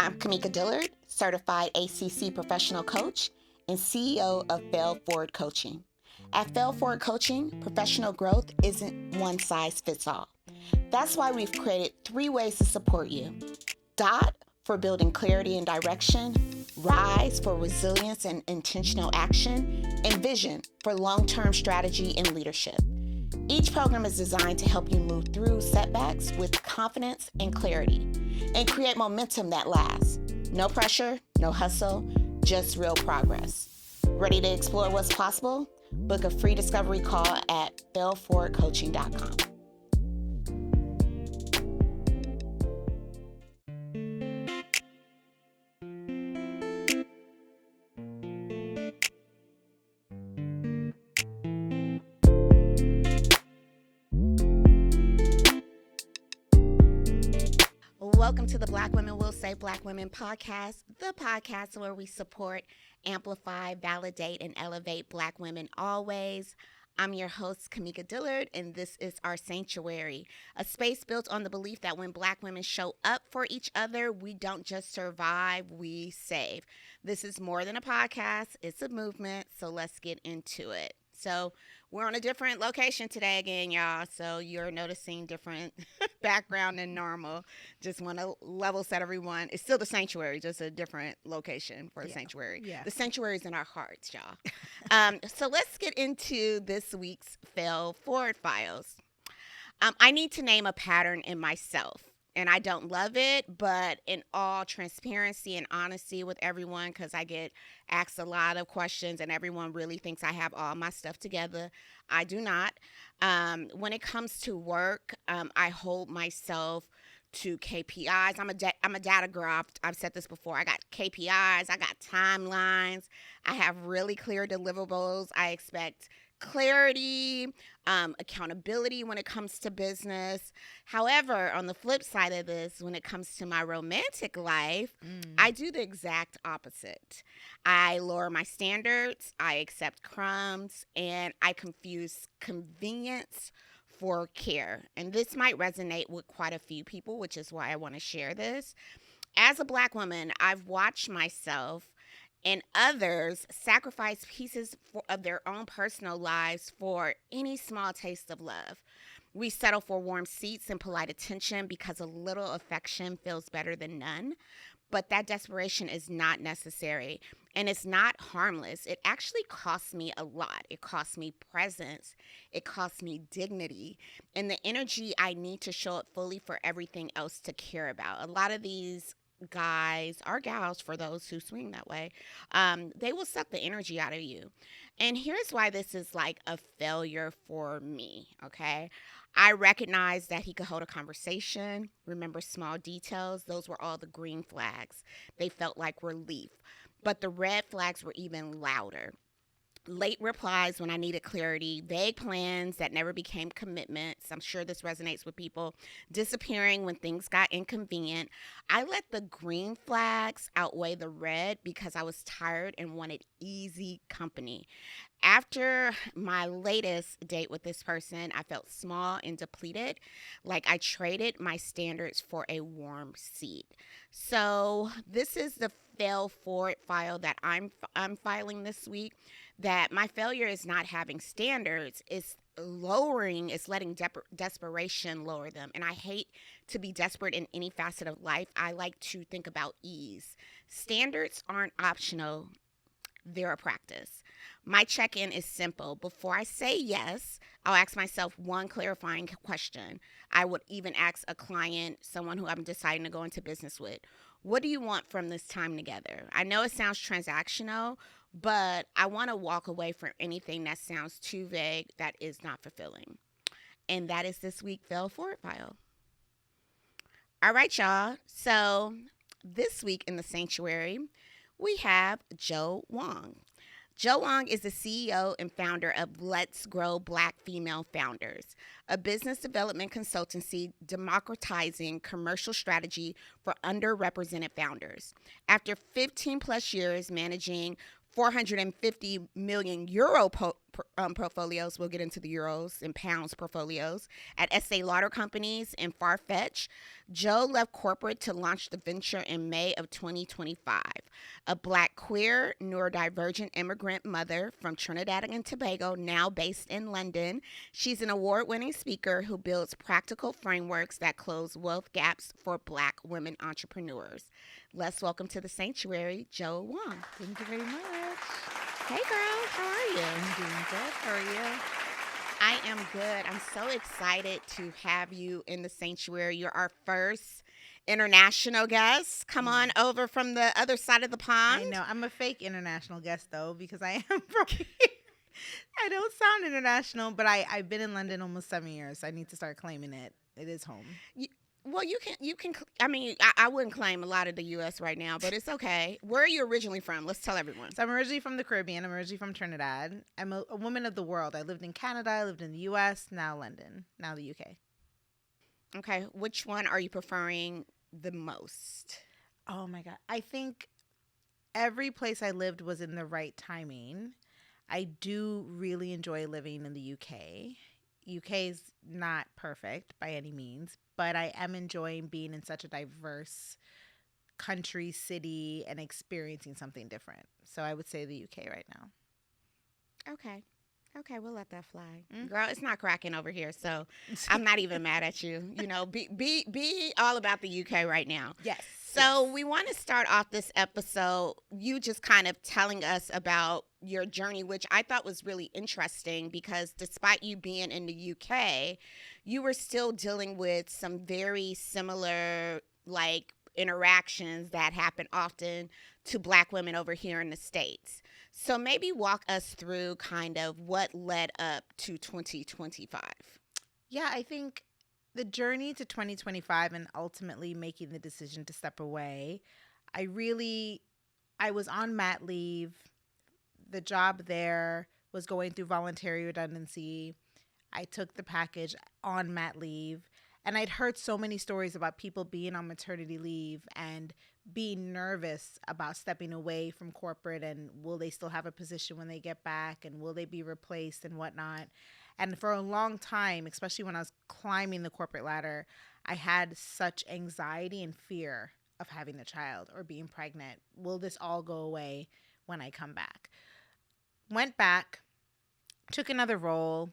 I'm Kamika Dillard, certified ACC professional coach and CEO of Fail Forward Coaching. At Fail Forward Coaching, professional growth isn't one size fits all. That's why we've created 3 ways to support you. DOT for building clarity and direction, RISE for resilience and intentional action, and VISION for long-term strategy and leadership. Each program is designed to help you move through setbacks with confidence and clarity and create momentum that lasts. No pressure, no hustle, just real progress. Ready to explore what's possible? Book a free discovery call at failforwardcoaching.com. Welcome to the Black Women Will Save Black Women podcast, the podcast where we support, amplify, validate, and elevate Black women always. I'm your host, Kamika Dillard, and this is our sanctuary, a space built on the belief that when Black women show up for each other, we don't just survive, we save. This is more than a podcast, it's a movement, so let's get into it. So we're on a different location today again, y'all. So you're noticing different background than normal. Just want to level set everyone. It's still the sanctuary, just a different location for the sanctuary. Yeah. The sanctuary is in our hearts, y'all. So let's get into this week's Fail Forward Files. I need to name a pattern in myself. And I don't love it, but in all transparency and honesty with everyone, because I get asked a lot of questions and everyone really thinks I have all my stuff together. I do not. When it comes to work, I hold myself to KPIs. I'm a data girl. I've said this before. I got KPIs. I got timelines. I have really clear deliverables. I expect clarity, accountability when it comes to business. However, on the flip side of this, when it comes to my romantic life, I do the exact opposite. I lower my standards, I accept crumbs, and I confuse convenience for care. And this might resonate with quite a few people, which is why I want to share this. As a Black woman, I've watched myself and others sacrifice pieces of their own personal lives for any small taste of love. We settle for warm seats and polite attention because a little affection feels better than none. But that desperation is not necessary, and it's not harmless. It actually costs me a lot. It costs me presence. It costs me dignity and the energy I need to show up fully for everything else to care about. A lot of these guys or gals, for those who swing that way, they will suck the energy out of you. And here's why this is like a failure for me, okay? I recognize that he could hold a conversation, remember small details. Those were all the green flags. They felt like relief. But the red flags were even louder. Late replies when I needed clarity, vague plans that never became commitments. I'm sure this resonates with people. Disappearing when things got inconvenient. I let the green flags outweigh the red because I was tired and wanted easy company. After my latest date with this person, I felt small and depleted, like I traded my standards for a warm seat. So this is the fail forward file that I'm filing this week. That my failure is not having standards, it's letting desperation lower them. And I hate to be desperate in any facet of life. I like to think about ease. Standards aren't optional, they're a practice. My check-in is simple. Before I say yes, I'll ask myself one clarifying question. I would even ask a client, someone who I'm deciding to go into business with, what do you want from this time together? I know it sounds transactional, but I want to walk away from anything that sounds too vague that is not fulfilling. And that is this week Fail Forward File. All right, y'all. So this week in the sanctuary, we have Jo Wong. Jo Wong is the CEO and founder of Let's Grow Black Female Founders, a business development consultancy democratizing commercial strategy for underrepresented founders. After 15 plus years managing 450 million euro portfolios. We'll get into the euros and pounds portfolios at Estee Lauder Companies and Farfetch. Jo left corporate to launch the venture in May of 2025. A Black queer neurodivergent immigrant mother from Trinidad and Tobago, now based in London. She's an award-winning speaker who builds practical frameworks that close wealth gaps for Black women entrepreneurs. Let's welcome to the sanctuary, Jo Wong. Thank you very much. Hey girl, how are you? I'm doing good. How are you? I am good. I'm so excited to have you in the sanctuary. You're our first international guest. Come on over from the other side of the pond. I know. I'm a fake international guest, though, because I am from here. I don't sound international, but I've been in London almost 7 years. So I need to start claiming it. It is home. Well, you can. I mean, I wouldn't claim a lot of the U.S. right now, but it's okay. Where are you originally from? Let's tell everyone. So I'm originally from the Caribbean. I'm originally from Trinidad. I'm a woman of the world. I lived in Canada. I lived in the U.S. Now London. Now the U.K. Okay. Which one are you preferring the most? Oh, my God. I think every place I lived was in the right timing. I do really enjoy living in the U.K. UK is not perfect by any means, but I am enjoying being in such a diverse country, city, and experiencing something different. So I would say the UK right now. Okay, we'll let that fly. Girl, it's not cracking over here, so I'm not even mad at you. You know, be all about the UK right now. Yes. So we want to start off this episode, you just kind of telling us about your journey, which I thought was really interesting because despite you being in the UK, you were still dealing with some very similar like interactions that happen often to Black women over here in the States. So maybe walk us through kind of what led up to 2025. Yeah, I think the journey to 2025 and ultimately making the decision to step away, I was on mat leave. The job there was going through voluntary redundancy. I took the package on mat leave. And I'd heard so many stories about people being on maternity leave and being nervous about stepping away from corporate and will they still have a position when they get back and will they be replaced and whatnot. And for a long time, especially when I was climbing the corporate ladder, I had such anxiety and fear of having a child or being pregnant. Will this all go away when I come back? Went back, took another role,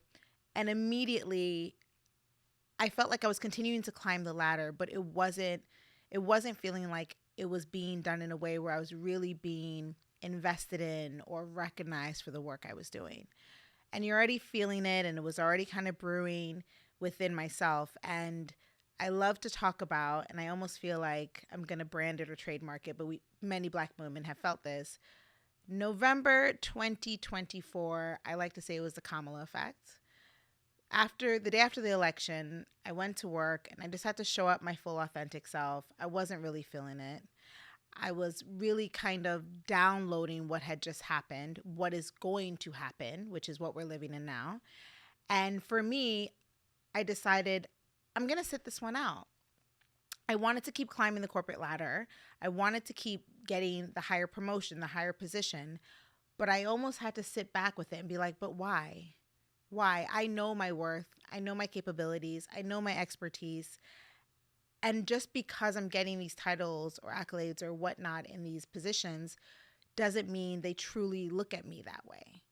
and immediately I felt like I was continuing to climb the ladder, but it wasn't feeling like it was being done in a way where I was really being invested in or recognized for the work I was doing. And you're already feeling it, and it was already kind of brewing within myself. And I love to talk about, and I almost feel like I'm going to brand it or trademark it, but many Black women have felt this. November 2024, I like to say it was the Kamala Effect. The day after the election, I went to work and I just had to show up my full authentic self. I wasn't really feeling it. I was really kind of downloading what had just happened, what is going to happen, which is what we're living in now. And for me, I decided I'm going to sit this one out. I wanted to keep climbing the corporate ladder. I wanted to keep getting the higher promotion, the higher position, but I almost had to sit back with it and be like, but why? Why? I know my worth. I know my capabilities. I know my expertise. And just because I'm getting these titles or accolades or whatnot in these positions doesn't mean they truly look at me that way,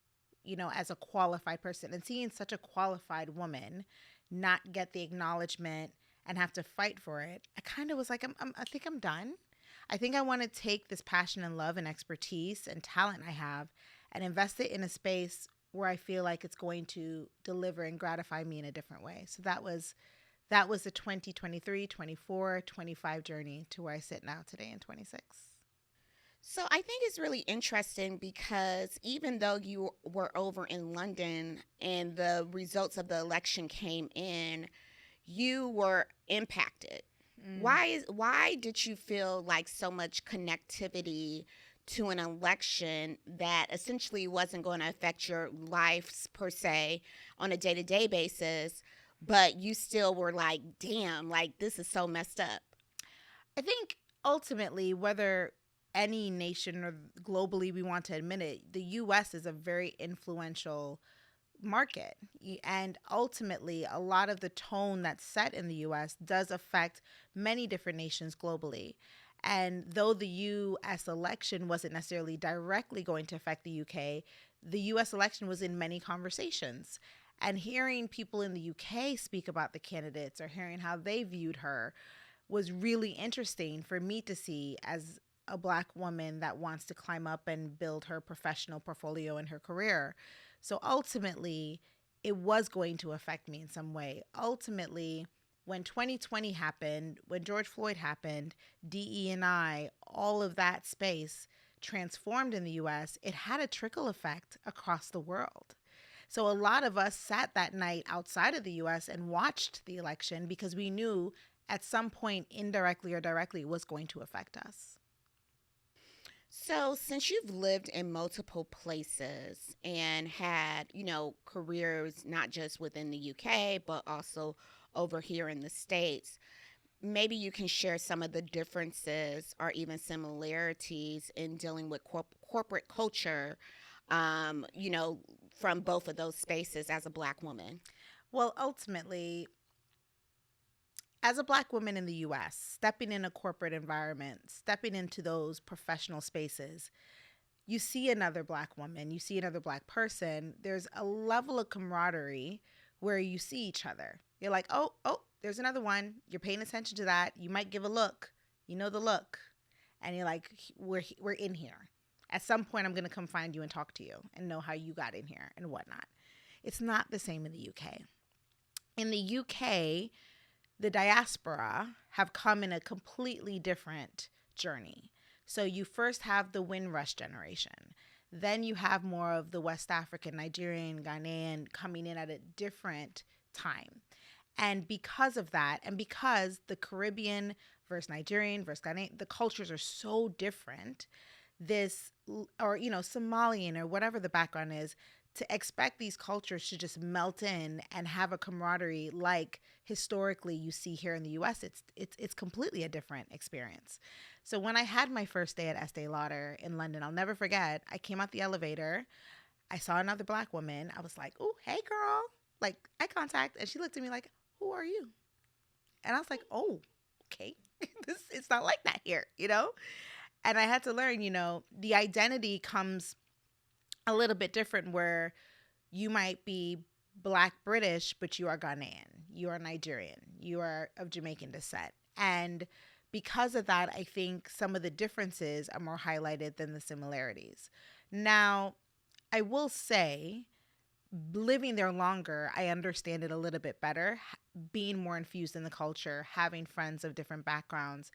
as a qualified person. And seeing such a qualified woman not get the acknowledgement and have to fight for it, I kind of was like, I think I'm done. I think I want to take this passion and love and expertise and talent I have and invest it in a space where I feel like it's going to deliver and gratify me in a different way. So that was the 2023, 24, 25 journey to where I sit now today in 26. So I think it's really interesting because even though you were over in London and the results of the election came in, you were impacted. Why did you feel like so much connectivity to an election that essentially wasn't going to affect your lives per se on a day-to-day basis, but you still were like, damn, like this is so messed up? I think ultimately, whether any nation or globally we want to admit it, the US is a very influential market. And ultimately, a lot of the tone that's set in the US does affect many different nations globally. And though the US election wasn't necessarily directly going to affect the UK, the US election was in many conversations. And hearing people in the UK speak about the candidates or hearing how they viewed her was really interesting for me to see as a Black woman that wants to climb up and build her professional portfolio and her career. So ultimately, it was going to affect me in some way. Ultimately, when 2020 happened, when George Floyd happened, DE&I, all of that space transformed in the US, it had a trickle effect across the world. So a lot of us sat that night outside of the US and watched the election because we knew at some point, indirectly or directly, was going to affect us. So, since you've lived in multiple places and had, careers not just within the UK, but also over here in the States, maybe you can share some of the differences or even similarities in dealing with corporate culture, from both of those spaces as a Black woman. Well, ultimately, as a Black woman in the US, stepping in a corporate environment, stepping into those professional spaces, you see another Black woman, you see another Black person. There's a level of camaraderie where you see each other. You're like, oh, there's another one. You're paying attention to that. You might give a look. You know the look. And you're like, we're in here. At some point, I'm going to come find you and talk to you and know how you got in here and whatnot. It's not the same in the UK. In the UK, the diaspora have come in a completely different journey. So you first have the Windrush generation. Then you have more of the West African, Nigerian, Ghanaian coming in at a different time. And because of that, and because the Caribbean versus Nigerian versus Ghanaian, the cultures are so different, Somalian or whatever the background is, to expect these cultures to just melt in and have a camaraderie like historically you see here in the US, it's completely a different experience. So when I had my first day at Estee Lauder in London, I'll never forget, I came out the elevator, I saw another Black woman, I was like, oh, hey girl, like eye contact, and she looked at me like, who are you? And I was like, oh, okay, it's not like that here, And I had to learn, the identity comes a little bit different where you might be Black British, but you are Ghanaian, you are Nigerian, you are of Jamaican descent. And because of that, I think some of the differences are more highlighted than the similarities. Now, I will say, living there longer, I understand it a little bit better, being more infused in the culture, having friends of different backgrounds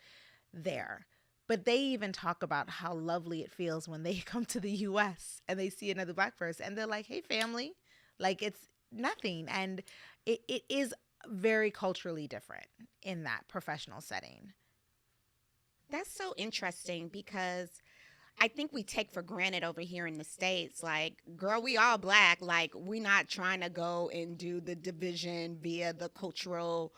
there. But they even talk about how lovely it feels when they come to the US and they see another Black person and they're like, hey, family, like it's nothing. And it is very culturally different in that professional setting. That's so interesting because I think we take for granted over here in the States, like, girl, we all Black. Like, we're not trying to go and do the division via the cultural,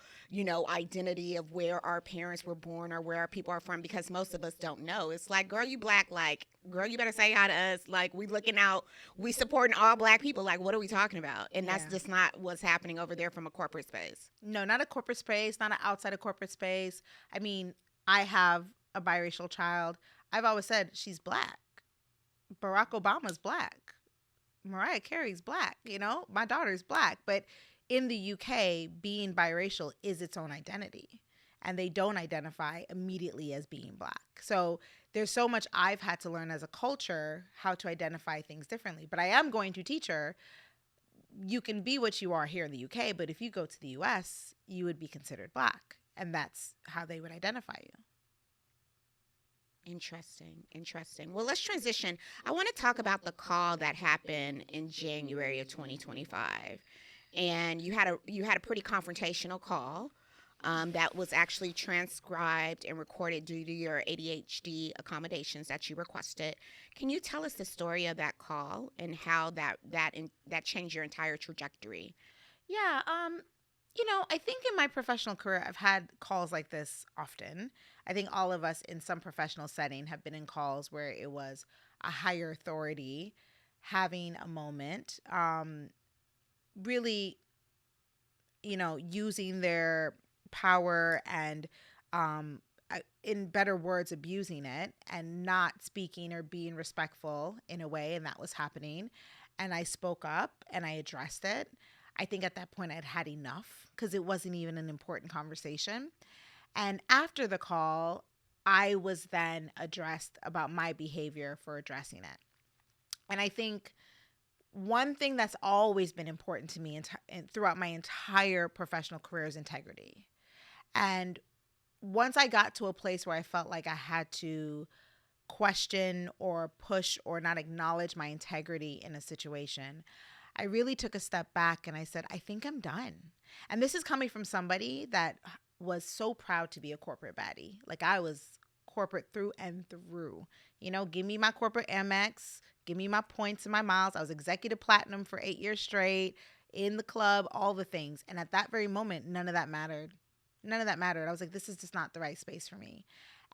identity of where our parents were born or where our people are from, because most of us don't know. It's like, girl, you Black. Like, girl, you better say hi to us. Like, we looking out, we supporting all Black people. Like, what are we talking about? And that's just not what's happening over there from a corporate space. No, not a corporate space, not an outside of corporate space. I mean, I have a biracial child. I've always said she's Black. Barack Obama's Black. Mariah Carey's Black. My daughter's Black. But in the UK, being biracial is its own identity. And they don't identify immediately as being Black. So there's so much I've had to learn as a culture how to identify things differently. But I am going to teach her, you can be what you are here in the UK, but if you go to the US, you would be considered Black. And that's how they would identify you. Interesting. Well, let's transition. I want to talk about the call that happened in January of 2025, and you had a pretty confrontational call that was actually transcribed and recorded due to your ADHD accommodations that you requested. Can you tell us the story of that call and how that changed your entire trajectory? Yeah. I think in my professional career, I've had calls like this often. I think all of us in some professional setting have been in calls where it was a higher authority having a moment, really, using their power and, in better words, abusing it and not speaking or being respectful in a way. And that was happening. And I spoke up and I addressed it. I think at that point I'd had enough because it wasn't even an important conversation. And after the call, I was then addressed about my behavior for addressing it. And I think one thing that's always been important to me throughout my entire professional career is integrity. And once I got to a place where I felt like I had to question or push or not acknowledge my integrity in a situation, I really took a step back and I said, I think I'm done. And this is coming from somebody that was so proud to be a corporate baddie. Like, I was corporate through and through. Give me my corporate Amex, give me my points and my miles. I was executive platinum for 8 years straight, in the club, all the things. And at that very moment, none of that mattered. I was like, this is just not the right space for me.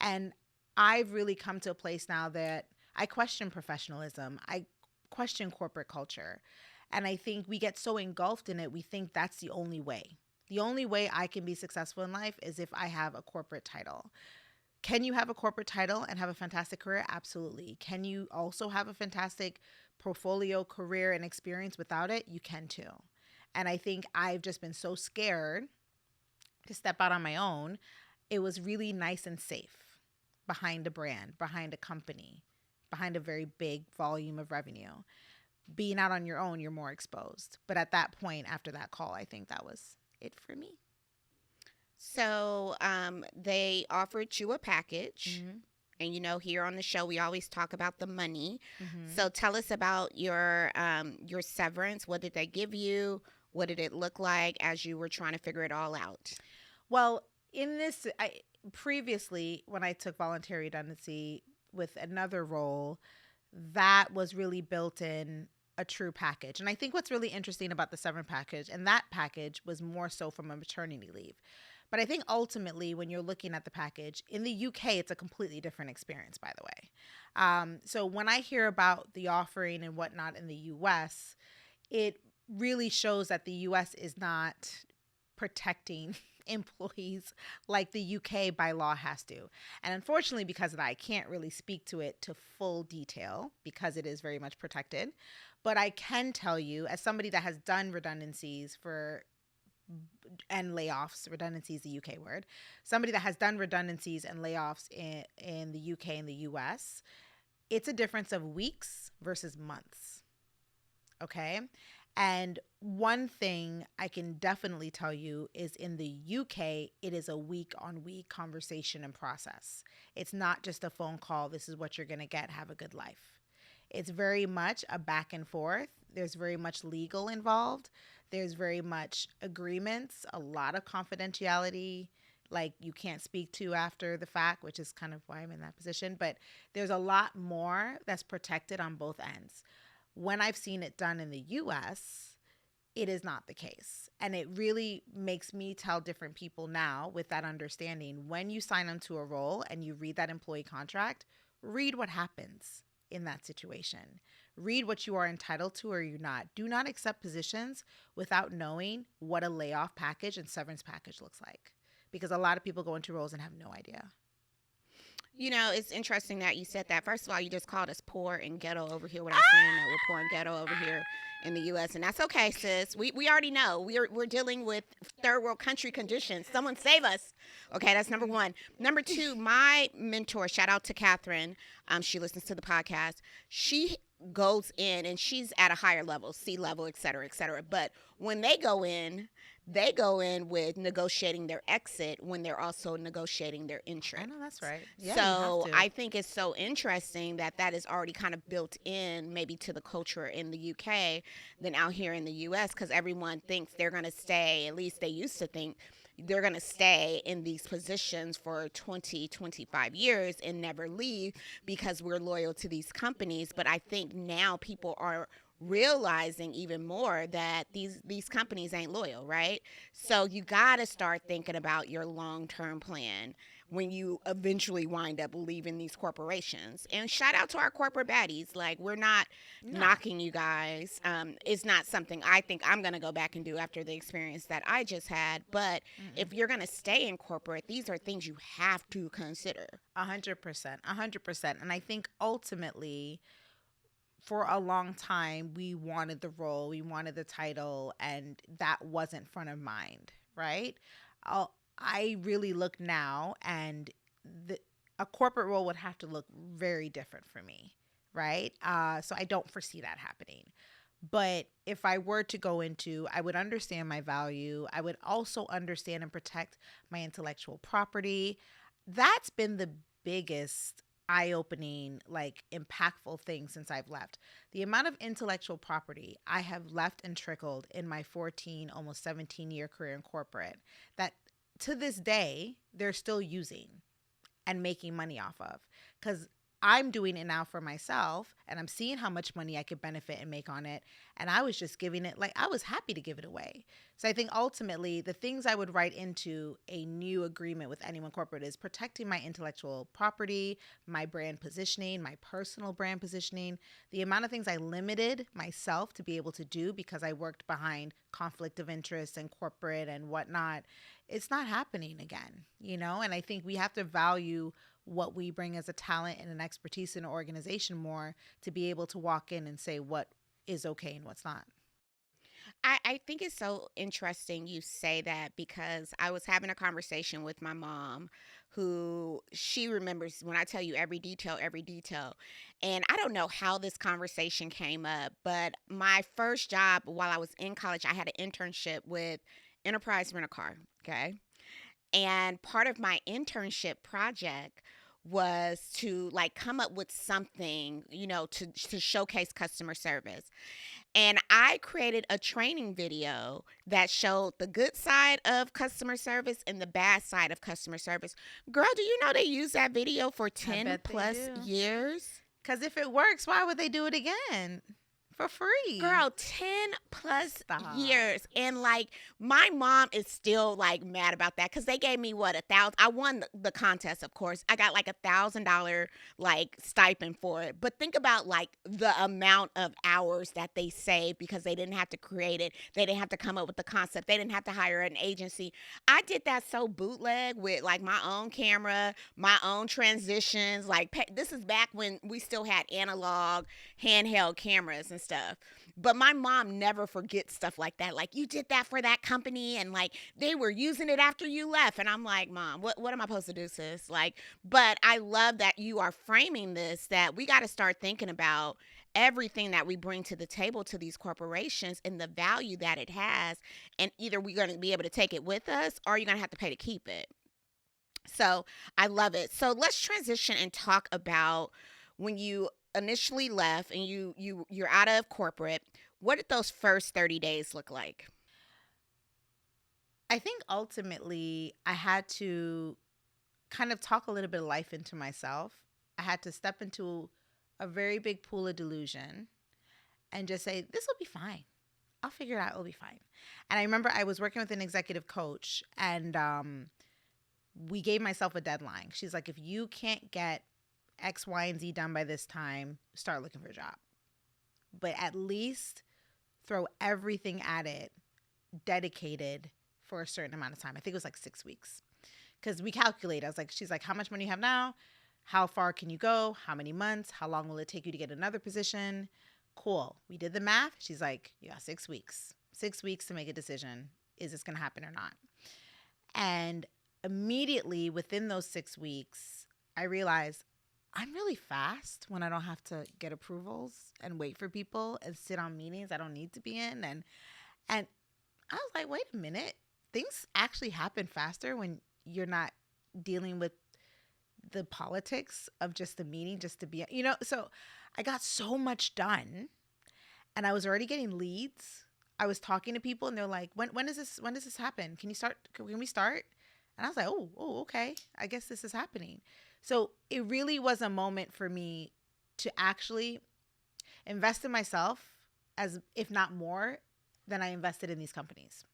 And I've really come to a place now that I question professionalism. I question corporate culture. And I think we get so engulfed in it, we think that's the only way. The only way I can be successful in life is if I have a corporate title. Can you have a corporate title and have a fantastic career? Absolutely. Can you also have a fantastic portfolio, career, and experience without it? You can too. And I think I've just been so scared to step out on my own. It was really nice and safe behind a brand, behind a company, behind a very big volume of revenue. Being out on your own, you're more exposed. But at that point, after that call, I think that was it for me. So they offered you a package. Mm-hmm. And here on the show, we always talk about the money. Mm-hmm. So tell us about your severance. What did they give you? What did it look like as you were trying to figure it all out? Well, previously, when I took voluntary redundancy with another role, that was really built in a true package. And I think what's really interesting about the severance package, and that package was more so from a maternity leave. But I think ultimately, when you're looking at the package, in the UK, it's a completely different experience, by the way. So when I hear about the offering and whatnot in the US, it really shows that the US is not protecting employees like the UK by law has to. And unfortunately, because of that, I can't really speak to it to full detail because it is very much protected. But I can tell you, as somebody that has done redundancies and layoffs, redundancy is the UK word, somebody that has done redundancies and layoffs in the UK and the US, it's a difference of weeks versus months. Okay? And one thing I can definitely tell you is in the UK, it is a week-on-week conversation and process. It's not just a phone call, this is what you're going to get, have a good life. It's very much a back and forth. There's very much legal involved. There's very much agreements, a lot of confidentiality, like you can't speak to after the fact, which is kind of why I'm in that position. But there's a lot more that's protected on both ends. When I've seen it done in the US, it is not the case. And it really makes me tell different people now with that understanding, when you sign onto a role and you read that employee contract, read what happens in that situation. Read what you are entitled to or you're not. Do not accept positions without knowing what a layoff package and severance package looks like. Because a lot of people go into roles and have no idea. It's interesting that you said that. First of all, you just called us poor and ghetto over here without saying that we're poor and ghetto over here in the U.S. And that's okay, sis. We already know. We're dealing with third world country conditions. Someone save us. Okay, that's number one. Number two, my mentor, shout out to Catherine. She listens to the podcast. She goes in and she's at a higher level, C-level, et cetera, et cetera. But when they go in with negotiating their exit when they're also negotiating their entrance. I know, that's right. Yeah, so I think it's so interesting that is already kind of built in maybe to the culture in the UK than out here in the US, because everyone thinks they're going to stay, at least they used to think, they're going to stay in these positions for 20, 25 years and never leave because we're loyal to these companies. But I think now people are realizing even more that these companies ain't loyal, right? So you got to start thinking about your long-term plan when you eventually wind up leaving these corporations. And shout out to our corporate baddies. Like, we're not No. knocking you guys. It's not something I think I'm going to go back and do after the experience that I just had. But if you're going to stay in corporate, these are things you have to consider. 100%. 100%. And I think ultimately, for a long time, we wanted the role, we wanted the title, and that wasn't front of mind, right? I really look now, and a corporate role would have to look very different for me, right? So I don't foresee that happening. But if I were to go into, I would understand my value. I would also understand and protect my intellectual property. That's been the biggest eye-opening, like, impactful thing since I've left. The amount of intellectual property I have left and trickled in my 14, almost 17-year career in corporate that to this day they're still using and making money off of, because I'm doing it now for myself and I'm seeing how much money I could benefit and make on it. And I was just giving it, like, I was happy to give it away. So I think ultimately the things I would write into a new agreement with anyone corporate is protecting my intellectual property, my brand positioning, my personal brand positioning, the amount of things I limited myself to be able to do because I worked behind conflict of interest and corporate and whatnot. It's not happening again, you know? And I think we have to value what we bring as a talent and an expertise in an organization more to be able to walk in and say what is okay and what's not. I think it's so interesting you say that, because I was having a conversation with my mom, who she remembers when I tell you every detail, every detail. And I don't know how this conversation came up, but my first job while I was in college, I had an internship with Enterprise Rent a Car. Okay. And part of my internship project was to like come up with something, to showcase customer service. And I created a training video that showed the good side of customer service and the bad side of customer service. Girl, do you know they use that video for 10 plus years? Because if it works, why would they do it again? For free. Girl, 10 plus years. And like, my mom is still like mad about that, because they gave me what, $1,000. I won the contest, of course. I got like $1,000 like stipend for it. But think about like the amount of hours that they saved because they didn't have to create it. They didn't have to come up with the concept. They didn't have to hire an agency. I did that so bootleg with like my own camera, my own transitions. Like, this is back when we still had analog handheld cameras and stuff. But my mom never forgets stuff like that. Like, you did that for that company and like they were using it after you left. And I'm like, Mom, what am I supposed to do, sis? Like, but I love that you are framing this, that we got to start thinking about everything that we bring to the table to these corporations and the value that it has. And either we're going to be able to take it with us or you're going to have to pay to keep it. So I love it. So let's transition and talk about when you initially left and you're out of corporate. What did those first 30 days look like? I think ultimately I had to kind of talk a little bit of life into myself. I had to step into a very big pool of delusion and just say, this will be fine. I'll figure it out. It'll be fine. And I remember I was working with an executive coach, and we gave myself a deadline. She's like, if you can't get X, Y, and Z done by this time, start looking for a job. But at least throw everything at it, dedicated for a certain amount of time. I think it was like 6 weeks. Because we calculated. I was like, she's like, how much money you have now? How far can you go? How many months? How long will it take you to get another position? Cool. We did the math. She's like, you got 6 weeks. 6 weeks to make a decision. Is this going to happen or not? And immediately within those 6 weeks, I realized I'm really fast when I don't have to get approvals and wait for people and sit on meetings I don't need to be in. And I was like, wait a minute. Things actually happen faster when you're not dealing with the politics of just the meeting, just to be, so I got so much done and I was already getting leads. I was talking to people and they're like, when does this happen? Can we start? And I was like, oh, okay. I guess this is happening. So it really was a moment for me to actually invest in myself as if not more than I invested in these companies.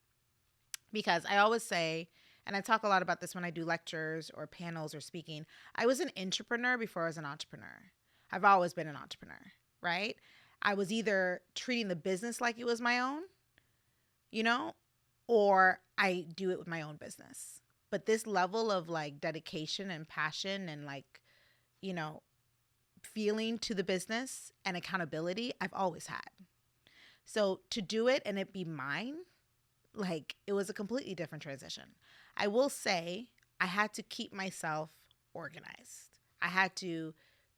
Because I always say, and I talk a lot about this when I do lectures or panels or speaking, I was an intrapreneur before I was an entrepreneur. I've always been an entrepreneur, right? I was either treating the business like it was my own, you know, or I do it with my own business. But this level of like dedication and passion and like, you know, feeling to the business and accountability, I've always had. So to do it and it be mine, like it was a completely different transition. I will say I had to keep myself organized. I had to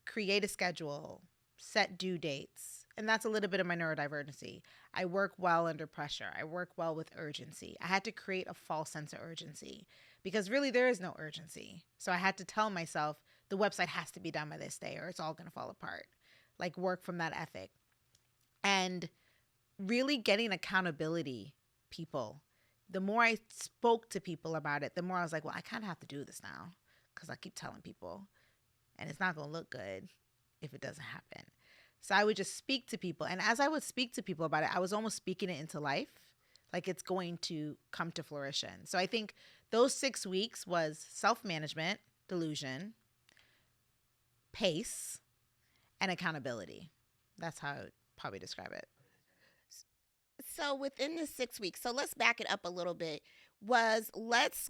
create a schedule, set due dates. And that's a little bit of my neurodivergency. I work well under pressure. I work well with urgency. I had to create a false sense of urgency because really there is no urgency. So I had to tell myself the website has to be done by this day or it's all going to fall apart. Like work from that ethic. And really getting accountability people. The more I spoke to people about it, the more I was like, well, I kind of have to do this now because I keep telling people and it's not going to look good if it doesn't happen. So I would just speak to people. And as I would speak to people about it, I was almost speaking it into life. Like it's going to come to fruition. So I think those 6 weeks was self-management, delusion, pace, and accountability. That's how I would probably describe it. So within the 6 weeks, so let's back it up a little bit. Was Let's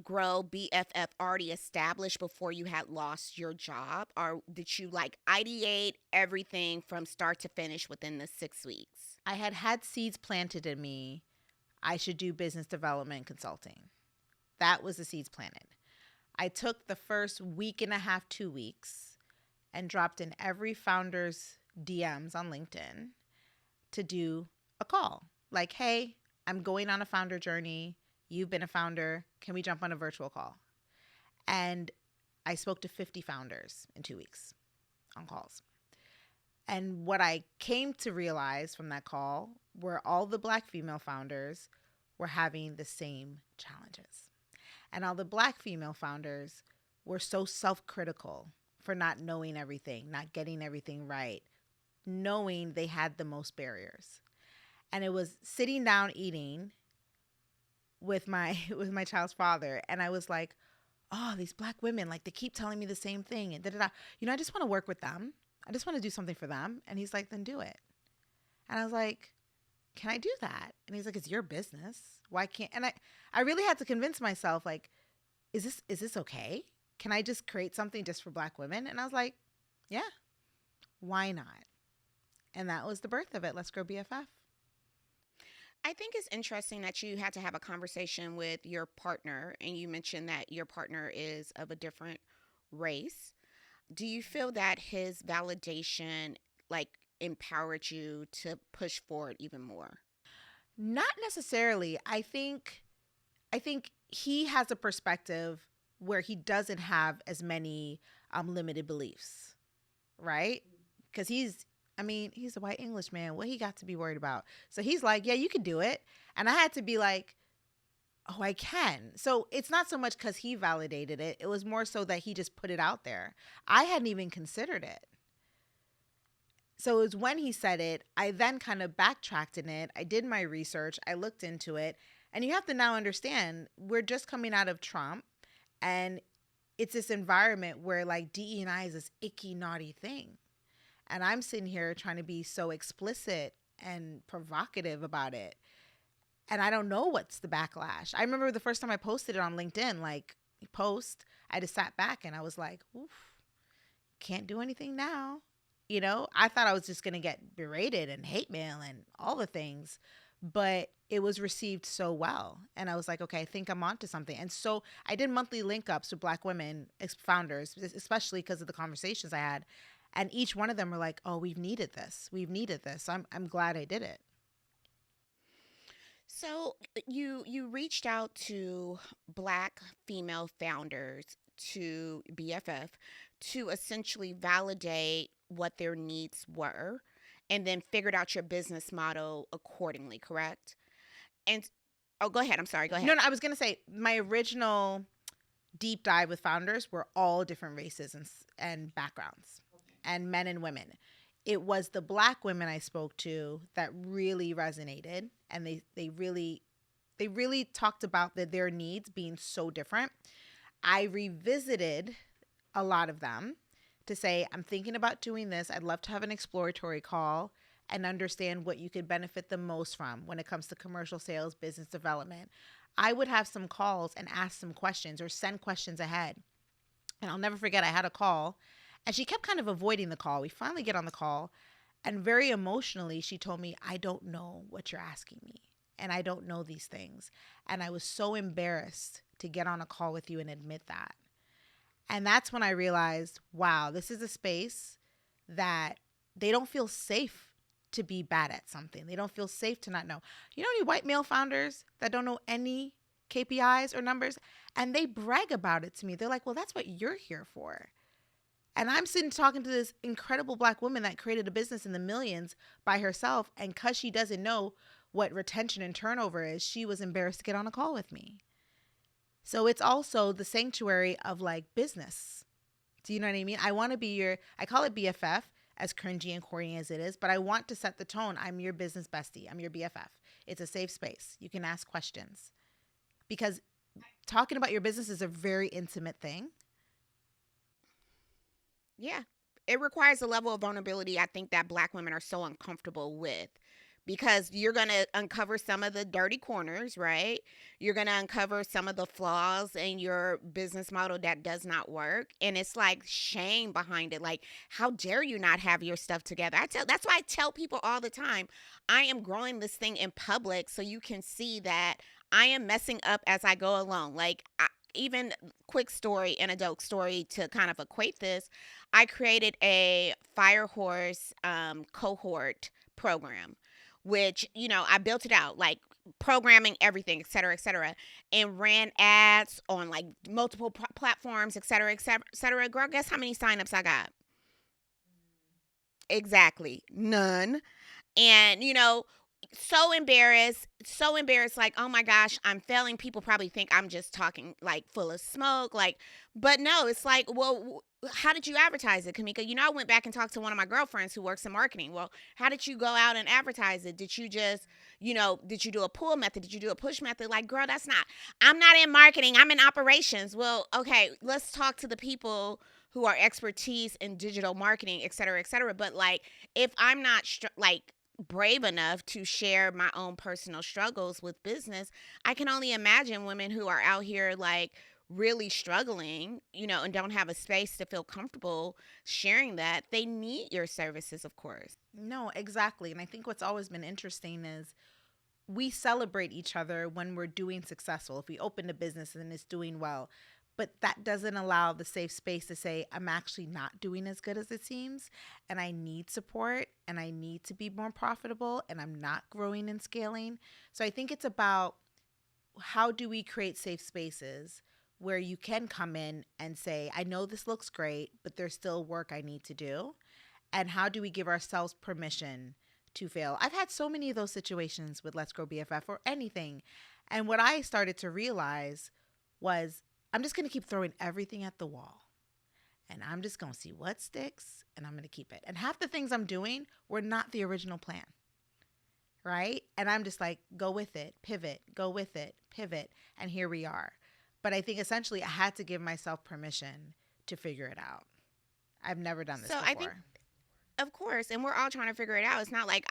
Grow BFF already established before you had lost your job? Or did you like ideate everything from start to finish within the 6 weeks? I had seeds planted in me. I should do business development consulting. That was the seeds planted. I took the first week and a half, 2 weeks, and dropped in every founder's DMs on LinkedIn to do a call. Like, hey, I'm going on a founder journey. You've been a founder. Can we jump on a virtual call? And I spoke to 50 founders in 2 weeks on calls. And what I came to realize from that call were all the Black female founders were having the same challenges. And all the Black female founders were so self-critical for not knowing everything, not getting everything right, knowing they had the most barriers. And it was sitting down eating with my child's father, and I was like, oh, these Black women, like they keep telling me the same thing, and da-da-da. You know, I just want to work with them. I just want to do something for them. And he's like, then do it. And I was like, can I do that? And he's like, it's your business. Why can't? And I really had to convince myself, like, is this okay? Can I just create something just for Black women? And I was like, yeah, why not? And that was the birth of it. Let's Grow BFF. I think it's interesting that you had to have a conversation with your partner, and you mentioned that your partner is of a different race. Do you feel that his validation like empowered you to push forward even more? Not necessarily. I think he has a perspective where he doesn't have as many limited beliefs, right? Because he's a white Englishman. What he got to be worried about? So he's like, yeah, you can do it. And I had to be like, oh, I can. So it's not so much because he validated it. It was more so that he just put it out there. I hadn't even considered it. So it was when he said it, I then kind of backtracked in it. I did my research. I looked into it. And you have to now understand, we're just coming out of Trump. And it's this environment where like DE&I is this icky, naughty thing. And I'm sitting here trying to be so explicit and provocative about it. And I don't know what's the backlash. I remember the first time I posted it on LinkedIn, like I just sat back and I was like, oof, can't do anything now. You know, I thought I was just going to get berated and hate mail and all the things, but it was received so well. And I was like, okay, I think I'm onto something. And so I did monthly link ups with Black women founders, especially because of the conversations I had. And each one of them were like, oh, we've needed this. We've needed this. So I'm glad I did it. So you reached out to Black female founders, to BFF, to essentially validate what their needs were and then figured out your business model accordingly, correct? And go ahead. I'm sorry. Go ahead. No, I was going to say my original deep dive with founders were all different races and backgrounds. And men and women. it was the Black women I spoke to that really resonated, and they really talked about their needs being so different. I revisited a lot of them to say, I'm thinking about doing this. I'd love to have an exploratory call and understand what you could benefit the most from when it comes to commercial sales, business development. I would have some calls and ask some questions or send questions ahead. And I'll never forget, I had a call and she kept kind of avoiding the call. We finally get on the call, and very emotionally, she told me, I don't know what you're asking me, and I don't know these things. And I was so embarrassed to get on a call with you and admit that. And that's when I realized, wow, this is a space that they don't feel safe to be bad at something. They don't feel safe to not know. You know any white male founders that don't know any KPIs or numbers? And they brag about it to me. They're like, well, that's what you're here for. And I'm sitting talking to this incredible Black woman that created a business in the millions by herself. And because she doesn't know what retention and turnover is, she was embarrassed to get on a call with me. So it's also the sanctuary of like business. Do you know what I mean? I want to be I call it BFF, as cringy and corny as it is, but I want to set the tone. I'm your business bestie. I'm your BFF. It's a safe space. You can ask questions because talking about your business is a very intimate thing. Yeah. It requires a level of vulnerability I think that Black women are so uncomfortable with, because you're going to uncover some of the dirty corners, right? You're going to uncover some of the flaws in your business model that does not work. And it's like shame behind it. Like, how dare you not have your stuff together? That's why I tell people all the time, I am growing this thing in public so you can see that I am messing up as I go along. Like, even quick story, anecdote story to kind of equate this, I created a fire horse cohort program, which, I built it out, like programming, everything, et cetera, and ran ads on like multiple platforms, et cetera, et cetera. Girl, guess how many signups I got? Exactly. None. And, so embarrassed, like, oh my gosh, I'm failing. People probably think I'm just talking like full of smoke, like, but no, it's like, well, how did you advertise it, Kamika? I went back and talked to one of my girlfriends who works in marketing. Well, how did you go out and advertise it? Did you just, did you do a pull method? Did you do a push method? Like, girl, I'm not in marketing. I'm in operations. Well, okay, let's talk to the people who are expertise in digital marketing, et cetera, et cetera. But like, if I'm not brave enough to share my own personal struggles with business, I can only imagine women who are out here like really struggling, and don't have a space to feel comfortable sharing that. They need your services, of course. No, exactly. And I think what's always been interesting is we celebrate each other when we're doing successful. If we open a business and it's doing well, but that doesn't allow the safe space to say, I'm actually not doing as good as it seems, and I need support, and I need to be more profitable, and I'm not growing and scaling. So I think it's about how do we create safe spaces where you can come in and say, I know this looks great, but there's still work I need to do. And how do we give ourselves permission to fail? I've had so many of those situations with Let's Grow BFF or anything. And what I started to realize was, I'm just going to keep throwing everything at the wall, and I'm just going to see what sticks, and I'm going to keep it. And half the things I'm doing were not the original plan, right? And I'm just like, go with it, pivot, go with it, pivot, and here we are. But I think essentially I had to give myself permission to figure it out. I've never done this before. I think, of course, and we're all trying to figure it out. It's not like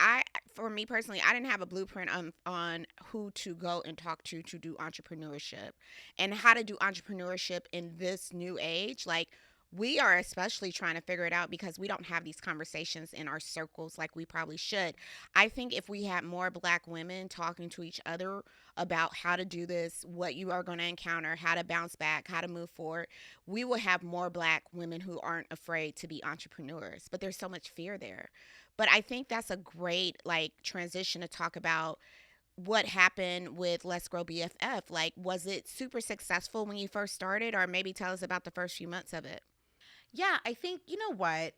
for me personally, I didn't have a blueprint on who to go and talk to do entrepreneurship and how to do entrepreneurship in this new age. Like, we are especially trying to figure it out because we don't have these conversations in our circles like we probably should. I think if we had more Black women talking to each other about how to do this, what you are going to encounter, how to bounce back, how to move forward, we will have more Black women who aren't afraid to be entrepreneurs. But there's so much fear there. But I think that's a great like transition to talk about what happened with Let's Grow BFF. Like, was it super successful when you first started, or maybe tell us about the first few months of it? Yeah, I think, you know what?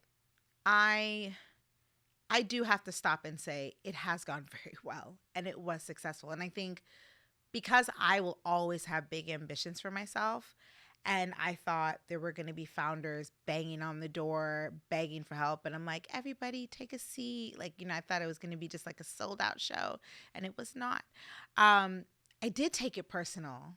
I do have to stop and say it has gone very well and it was successful. And I think because I will always have big ambitions for myself, And I thought there were going to be founders banging on the door, begging for help. And I'm like, everybody take a seat. Like, I thought it was going to be just like a sold out show. And it was not. I did take it personal.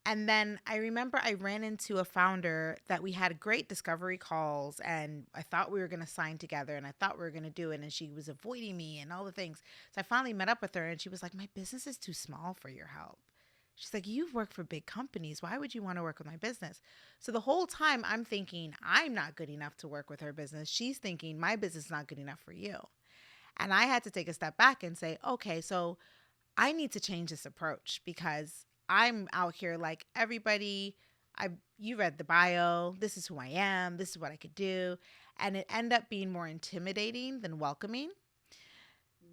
And then I remember I ran into a founder that we had great discovery calls, and I thought we were going to sign together, and I thought we were going to do it. And she was avoiding me and all the things. So I finally met up with her, and she was like, my business is too small for your help. She's like, you've worked for big companies. Why would you want to work with my business? So the whole time I'm thinking I'm not good enough to work with her business. She's thinking my business is not good enough for you. And I had to take a step back and say, okay, so I need to change this approach, because I'm out here like everybody. You read the bio. This is who I am. This is what I could do. And it ended up being more intimidating than welcoming.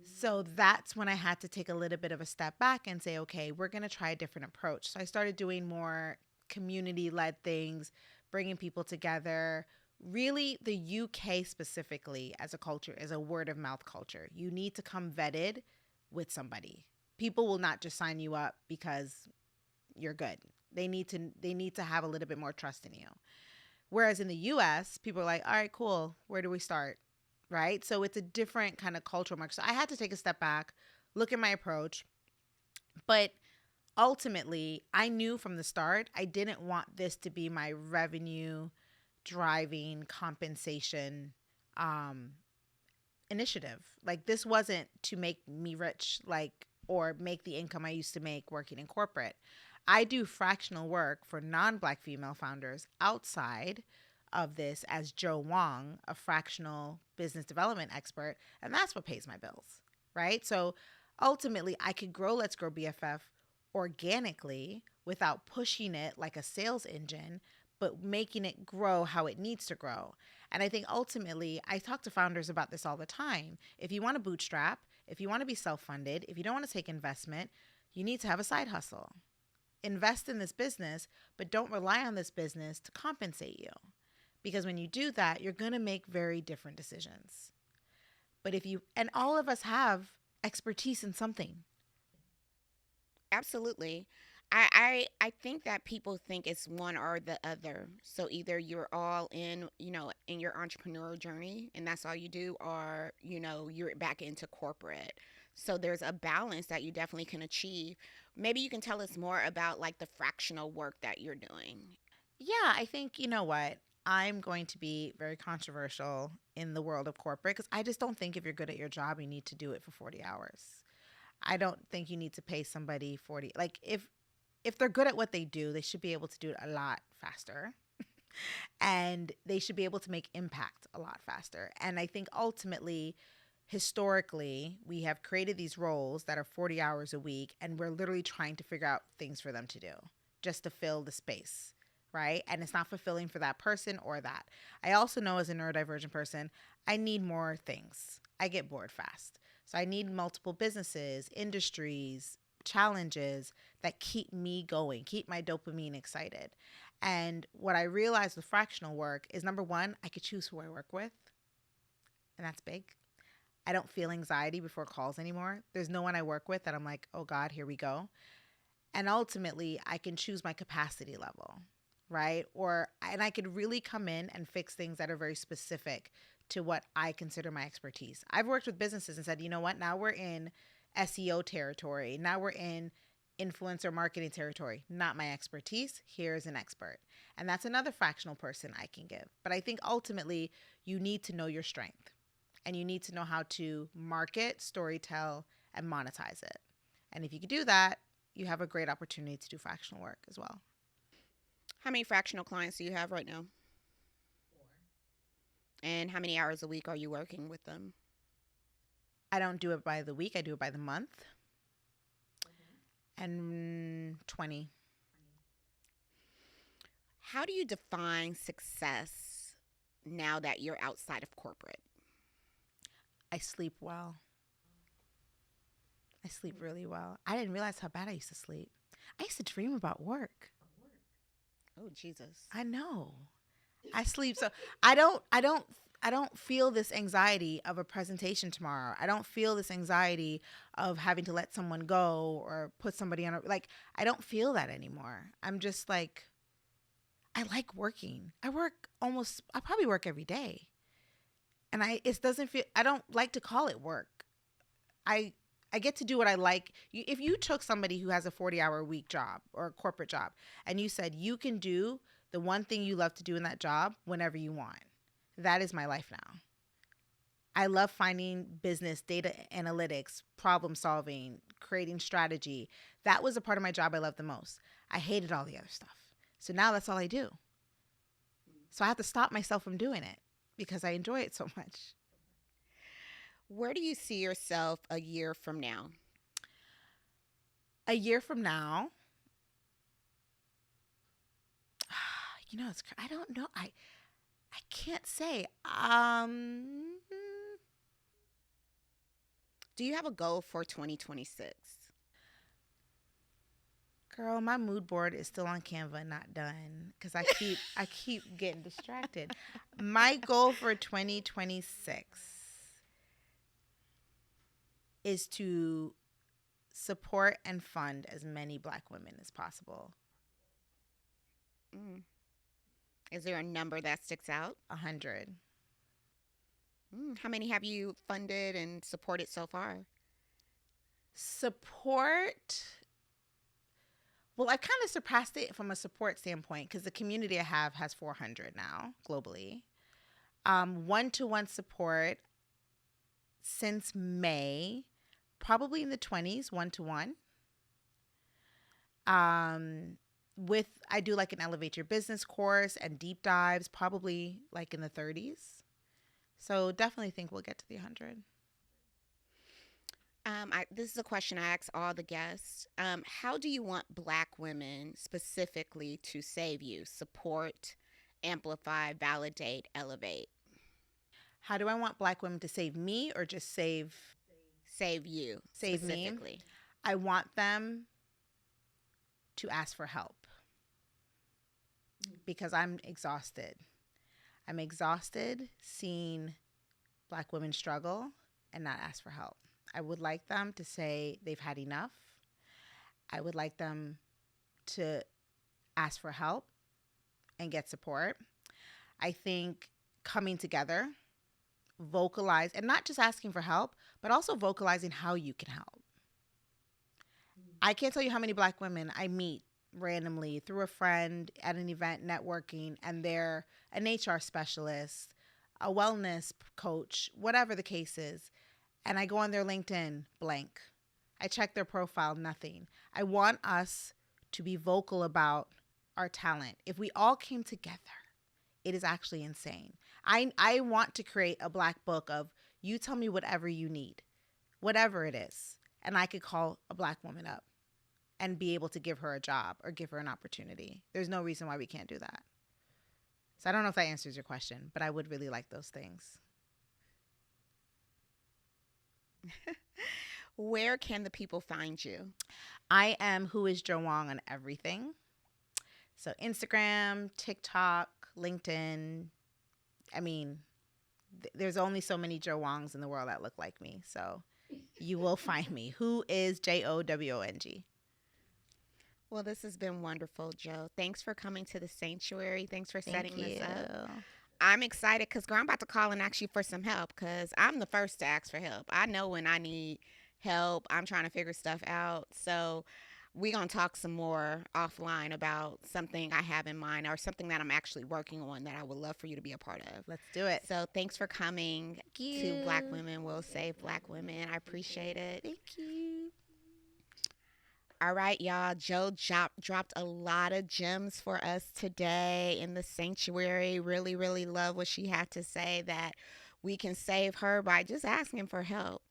So that's when I had to take a little bit of a step back and say, okay, we're going to try a different approach. So I started doing more community-led things, bringing people together. Really, the UK specifically as a culture is a word-of-mouth culture. You need to come vetted with somebody. People will not just sign you up because you're good. They need to have a little bit more trust in you. Whereas in the US, people are like, all right, cool. Where do we start? Right? So it's a different kind of cultural mark. So I had to take a step back, look at my approach. But ultimately, I knew from the start, I didn't want this to be my revenue driving compensation initiative. Like, this wasn't to make me rich, or make the income I used to make working in corporate. I do fractional work for non-Black female founders outside of this as Jo Wong, a fractional business development expert, and that's what pays my bills, right? So ultimately, I could grow Let's Grow BFF organically without pushing it like a sales engine, but making it grow how it needs to grow. And I think ultimately, I talk to founders about this all the time. If you want to bootstrap, if you want to be self-funded, if you don't want to take investment, you need to have a side hustle. Invest in this business, but don't rely on this business to compensate you. Because when you do that, you're going to make very different decisions. But and all of us have expertise in something. Absolutely. I think that people think it's one or the other. So either you're all in, in your entrepreneurial journey and that's all you do, or, you're back into corporate. So there's a balance that you definitely can achieve. Maybe you can tell us more about like the fractional work that you're doing. Yeah, I think, you know what? I'm going to be very controversial in the world of corporate, because I just don't think if you're good at your job, you need to do it for 40 hours. I don't think you need to pay somebody 40. Like, if they're good at what they do, they should be able to do it a lot faster. And they should be able to make impact a lot faster. And I think ultimately, historically, we have created these roles that are 40 hours a week, and we're literally trying to figure out things for them to do just to fill the space. Right? And it's not fulfilling for that person or that. I also know, as a neurodivergent person, I need more things. I get bored fast. So I need multiple businesses, industries, challenges that keep me going, keep my dopamine excited. And what I realized with fractional work is, number one, I could choose who I work with. And that's big. I don't feel anxiety before calls anymore. There's no one I work with that I'm like, oh God, here we go. And ultimately, I can choose my capacity level. Right? And I could really come in and fix things that are very specific to what I consider my expertise. I've worked with businesses and said, you know what? Now we're in SEO territory. Now we're in influencer marketing territory. Not my expertise. Here's an expert. And that's another fractional person I can give. But I think ultimately, you need to know your strength, and you need to know how to market, storytell, and monetize it. And if you could do that, you have a great opportunity to do fractional work as well. How many fractional clients do you have right now? 4. And how many hours a week are you working with them? I don't do it by the week. I do it by the month. And 20. How do you define success now that you're outside of corporate? I sleep well. I sleep really well. I didn't realize how bad I used to sleep. I used to dream about work. Oh, Jesus. I know. I sleep so I don't feel this anxiety of a presentation tomorrow. I don't feel this anxiety of having to let someone go or put somebody on I don't feel that anymore. I'm just like, I like working. I probably work every day. And it doesn't feel, I don't like to call it work. I get to do what I like. If you took somebody who has a 40-hour-a-week job or a corporate job and you said you can do the one thing you love to do in that job whenever you want, that is my life now. I love finding business, data analytics, problem solving, creating strategy. That was a part of my job I loved the most. I hated all the other stuff. So now that's all I do. So I have to stop myself from doing it because I enjoy it so much. Where do you see yourself a year from now? A year from now, I don't know. I can't say. Do you have a goal for 2026? Girl, my mood board is still on Canva and not done because I keep getting distracted. My goal for 2026 is to support and fund as many Black women as possible. Is there a number that sticks out? 100. How many have you funded and supported so far? Support. Well, I kind of surpassed it from a support standpoint because the community I have has 400 now globally. One-to-one support since May, probably in the 20s, one-to-one. I do like an Elevate Your Business course and deep dives, probably like in the 30s. So definitely think we'll get to the 100. This is a question I ask all the guests. How do you want Black women specifically to save you? Support, amplify, validate, elevate. How do I want Black women to save me or just save you? Save me. I want them to ask for help because I'm exhausted. I'm exhausted seeing Black women struggle and not ask for help. I would like them to say they've had enough. I would like them to ask for help and get support. I think coming together, vocalize, and not just asking for help, but also vocalizing how you can help. I can't tell you how many Black women I meet randomly through a friend at an event networking, and they're an HR specialist, a wellness coach, whatever the case is. And I go on their LinkedIn, blank. I check their profile, nothing. I want us to be vocal about our talent. If we all came together, it is actually insane. I want to create a Black book of you tell me whatever you need, whatever it is. And I could call a Black woman up and be able to give her a job or give her an opportunity. There's no reason why we can't do that. So I don't know if that answers your question, but I would really like those things. Where can the people find you? I am Who is Jo Wong on everything. So Instagram, TikTok, LinkedIn. I mean, there's only so many Jo Wongs in the world that look like me. So you will find me. Who is JOWONG? Well, this has been wonderful, Jo. Thanks for coming to the sanctuary. Thanks for setting this up. I'm excited because, girl, I'm about to call and ask you for some help because I'm the first to ask for help. I know when I need help. I'm trying to figure stuff out. So we're going to talk some more offline about something I have in mind or something that I'm actually working on that I would love for you to be a part of. Let's do it. So thanks for coming to Black Women Will Save Black Women. I appreciate it. Thank you. All right, y'all. Jo dropped a lot of gems for us today in the sanctuary. Really, really love what she had to say, that we can save her by just asking for help.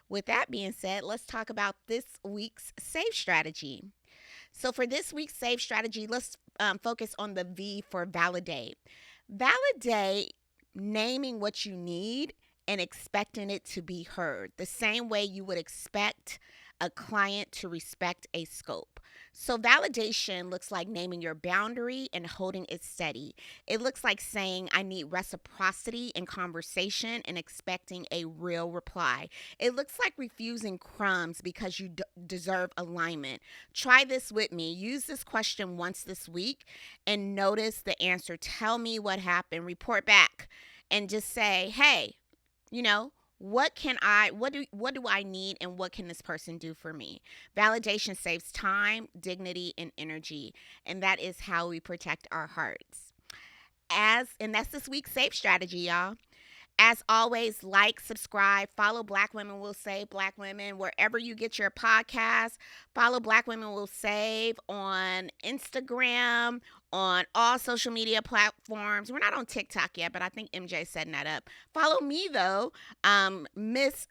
With that being said, let's talk about this week's SAVE strategy. So for this week's SAVE strategy, let's focus on the V for validate. Validate naming what you need and expecting it to be heard. The same way you would expect a client to respect a scope. So validation looks like naming your boundary and holding it steady. It looks like saying, I need reciprocity in conversation and expecting a real reply. It looks like refusing crumbs because you deserve alignment. Try this with me. Use this question once this week and notice the answer. Tell me what happened. Report back and just say, hey, what do I need and what can this person do for me? Validation saves time, dignity, and energy. And that is how we protect our hearts. And that's this week's SAVE strategy, y'all. As always, like, subscribe, follow Black Women Will Save Black Women wherever you get your podcasts. Follow Black Women Will Save on Instagram, on all social media platforms. We're not on TikTok yet, but I think MJ's setting that up. Follow me though, Miss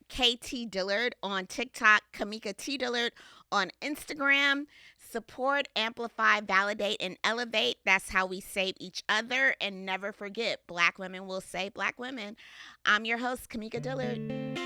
KT Dillard on TikTok, Kamika T Dillard on Instagram. Support, amplify, validate, and elevate. That's how we save each other. And never forget, Black women will save Black women. I'm your host, Kamika Dillard.